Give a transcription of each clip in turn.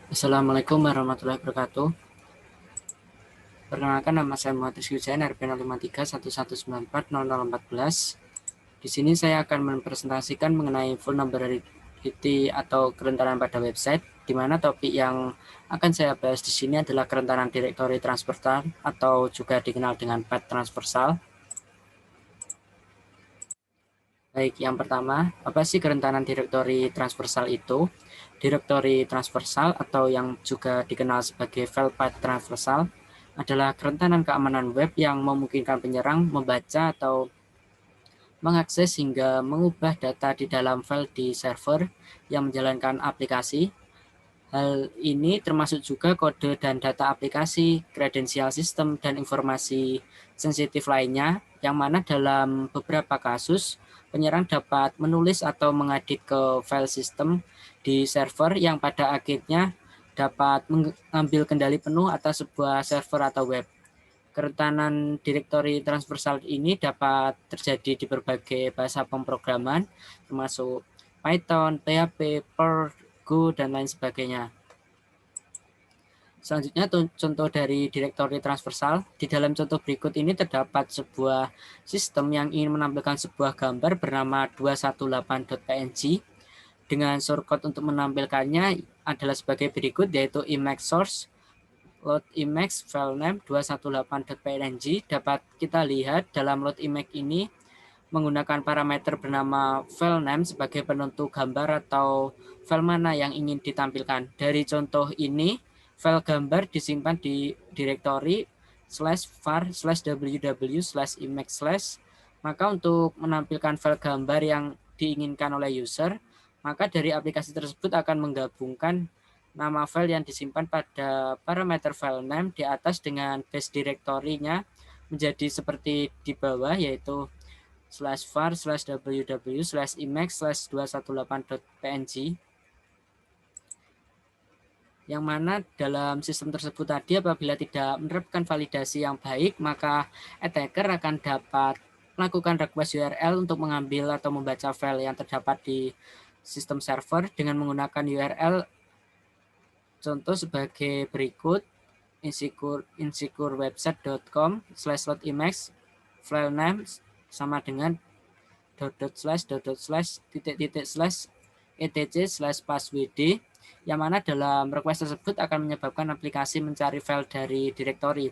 Assalamualaikum warahmatullahi wabarakatuh. Perkenalkan, nama saya Muhammad Rizky Hujain, RP 05311940014. Di sini saya akan mempresentasikan mengenai vulnerability atau kerentanan pada website, di mana topik yang akan saya bahas di sini adalah kerentanan direktori transversal atau juga dikenal dengan path transversal. Baik, yang pertama, apa sih kerentanan direktori transversal itu? Direktori transversal atau yang juga dikenal sebagai file path transversal adalah kerentanan keamanan web yang memungkinkan penyerang membaca atau mengakses hingga mengubah data di dalam file di server yang menjalankan aplikasi. Hal ini termasuk juga kode dan data aplikasi, kredensial sistem, dan informasi sensitif lainnya, yang mana dalam beberapa kasus penyerang dapat menulis atau mengedit ke file sistem di server yang pada akhirnya dapat mengambil kendali penuh atas sebuah server atau web. Kerentanan direktori transversal ini dapat terjadi di berbagai bahasa pemrograman, termasuk Python, PHP, Perl, Go, dan lain sebagainya. Selanjutnya, contoh dari direktori transversal. Di dalam contoh berikut ini terdapat sebuah sistem yang ingin menampilkan sebuah gambar bernama 218.png. Dengan shortcut untuk menampilkannya adalah sebagai berikut, yaitu image source, load image file name 218.png. Dapat kita lihat dalam load image ini menggunakan parameter bernama file name sebagai penentu gambar atau file mana yang ingin ditampilkan. Dari contoh ini, file gambar disimpan di direktori /var/www/image/. Maka untuk menampilkan file gambar yang diinginkan oleh user, maka dari aplikasi tersebut akan menggabungkan nama file yang disimpan pada parameter file name di atas dengan base direktorinya menjadi seperti di bawah, yaitu /var/www/image/218.png, yang mana dalam sistem tersebut tadi apabila tidak menerapkan validasi yang baik, maka attacker akan dapat melakukan request URL untuk mengambil atau membaca file yang terdapat di sistem server dengan menggunakan URL contoh sebagai berikut: insecurewebsite.com/loadimage file name sama dengan /etc/passwd, yang mana dalam request tersebut akan menyebabkan aplikasi mencari file dari direktori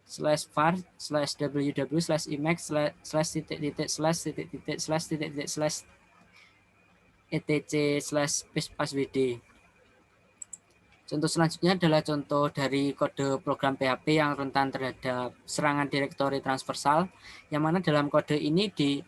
/var/www/image/etc/passwd. Contoh selanjutnya adalah contoh dari kode program PHP yang rentan terhadap serangan direktori transversal, yang mana dalam kode ini di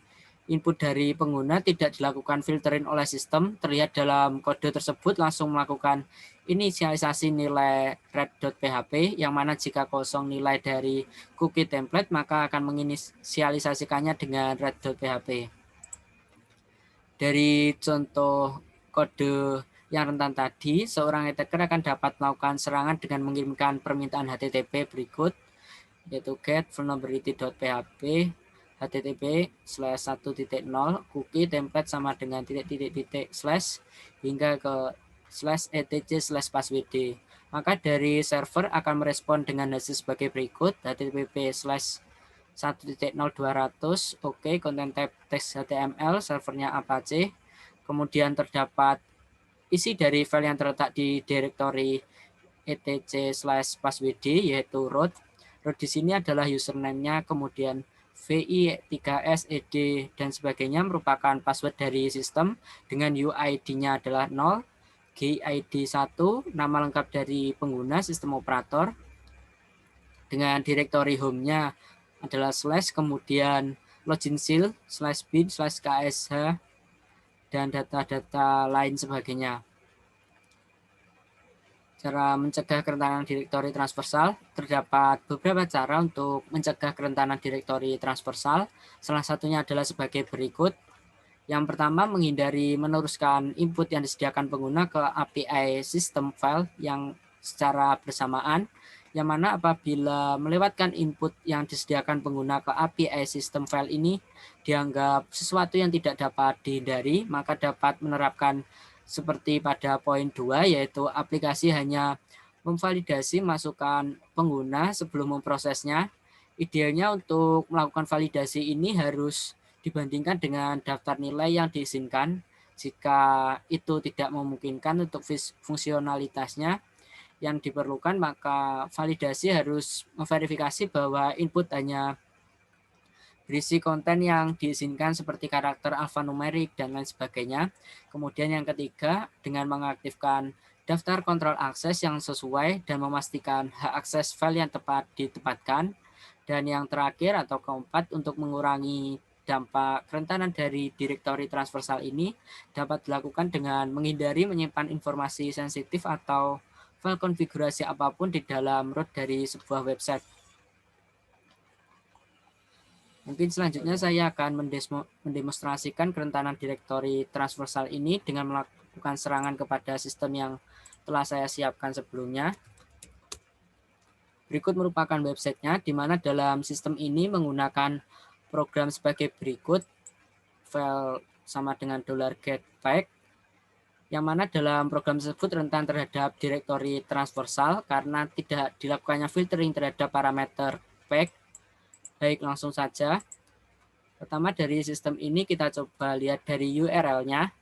input dari pengguna tidak dilakukan filtering oleh sistem. Terlihat dalam kode tersebut langsung melakukan inisialisasi nilai red.php, yang mana jika kosong nilai dari cookie template maka akan menginisialisasikannya dengan red.php. Dari contoh kode yang rentan tadi, seorang attacker akan dapat melakukan serangan dengan mengirimkan permintaan HTTP berikut, yaitu get vulnerability.php http:/1.0 cookie template sama dengan // hingga ke /etc/passwd. Maka dari server akan merespon dengan hasil sebagai berikut: http:/1.0.200 oke, content type text HTML, servernya Apache. Kemudian terdapat isi dari file yang terletak di direktori etc/passwd, yaitu root. Root di sini adalah username-nya, kemudian VI, 3S, ED, dan sebagainya merupakan password dari sistem dengan UID-nya adalah 0, GID 1, nama lengkap dari pengguna sistem operator, dengan direktori home-nya adalah / kemudian login seal /bin/ksh, dan data-data lain sebagainya. Cara mencegah kerentanan direktori transversal, terdapat beberapa cara untuk mencegah kerentanan direktori transversal. Salah satunya adalah sebagai berikut. Yang pertama, menghindari meneruskan input yang disediakan pengguna ke API sistem file yang secara bersamaan, yang mana apabila melewatkan input yang disediakan pengguna ke API sistem file ini dianggap sesuatu yang tidak dapat dihindari, maka dapat menerapkan seperti pada poin 2, yaitu aplikasi hanya memvalidasi masukan pengguna sebelum memprosesnya. Idealnya untuk melakukan validasi ini harus dibandingkan dengan daftar nilai yang diizinkan. Jika itu tidak memungkinkan untuk fungsionalitasnya yang diperlukan, maka validasi harus memverifikasi bahwa input hanya berisi konten yang diizinkan seperti karakter alfanumerik dan lain sebagainya. Kemudian yang ketiga, dengan mengaktifkan daftar kontrol akses yang sesuai dan memastikan hak akses file yang tepat ditempatkan. Dan yang terakhir atau keempat, untuk mengurangi dampak kerentanan dari direktori transversal ini dapat dilakukan dengan menghindari menyimpan informasi sensitif atau file konfigurasi apapun di dalam root dari sebuah website. Mungkin selanjutnya saya akan mendemonstrasikan kerentanan direktori transversal ini dengan melakukan serangan kepada sistem yang telah saya siapkan sebelumnya. Berikut merupakan websitenya, di mana dalam sistem ini menggunakan program sebagai berikut, file sama dengan $getPack, yang mana dalam program tersebut rentan terhadap direktori transversal karena tidak dilakukannya filtering terhadap parameter pack. Baik, langsung saja. Pertama, dari sistem ini kita coba lihat dari URL-nya,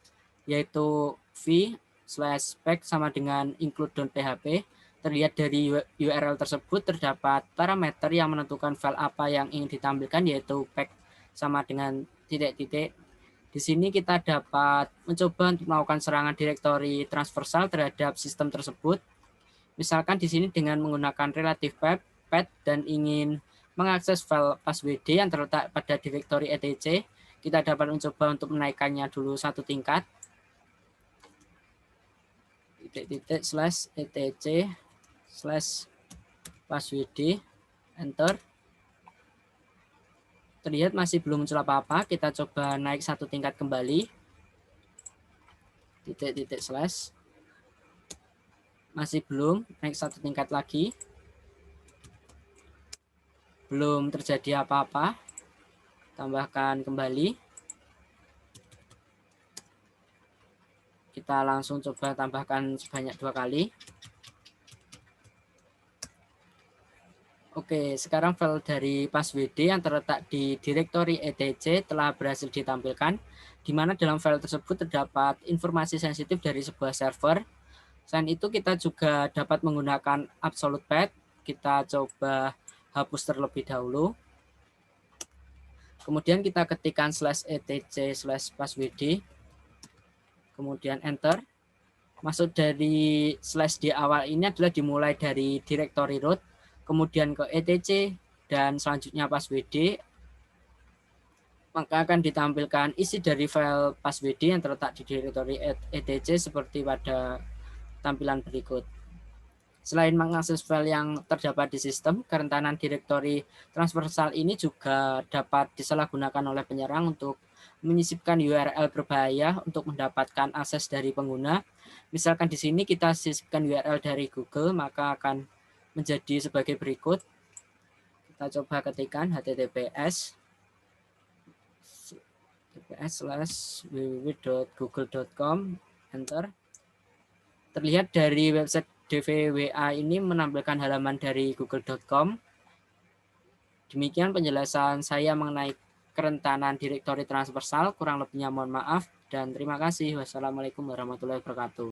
yaitu v/pack sama dengan include.php. Terlihat dari URL tersebut terdapat parameter yang menentukan file apa yang ingin ditampilkan, yaitu pack sama dengan titik-titik. Di sini kita dapat mencoba untuk melakukan serangan direktori transversal terhadap sistem tersebut. Misalkan di sini dengan menggunakan relative path dan ingin mengakses file passwd yang terletak pada direktori etc, kita dapat mencoba untuk menaikkannya dulu satu tingkat. /etc/passwd, enter. Terlihat masih belum muncul apa-apa, kita coba naik satu tingkat kembali. // masih belum, naik satu tingkat lagi. Belum terjadi apa-apa, tambahkan kembali. Kita langsung coba tambahkan sebanyak 2 kali. Oke, sekarang file dari passwd yang terletak di direktori etc telah berhasil ditampilkan, di mana dalam file tersebut terdapat informasi sensitif dari sebuah server. Selain itu, kita juga dapat menggunakan absolute path. Kita coba hapus terlebih dahulu. Kemudian kita ketikkan /etc/passwd, kemudian enter. Maksud dari slash di awal ini adalah dimulai dari directory root, kemudian ke etc, dan selanjutnya passwd, maka akan ditampilkan isi dari file passwd yang terletak di directory etc seperti pada tampilan berikut. Selain mengakses file yang terdapat di sistem, kerentanan direktori transversal ini juga dapat disalahgunakan oleh penyerang untuk menyisipkan URL berbahaya untuk mendapatkan akses dari pengguna. Misalkan di sini kita sisipkan URL dari Google, maka akan menjadi sebagai berikut. Kita coba ketikkan https://www.google.com, enter. Terlihat dari website DVWA ini menampilkan halaman dari google.com. Demikian penjelasan saya mengenai kerentanan direktori transversal. Kurang lebihnya mohon maaf dan terima kasih. Wassalamualaikum warahmatullahi wabarakatuh.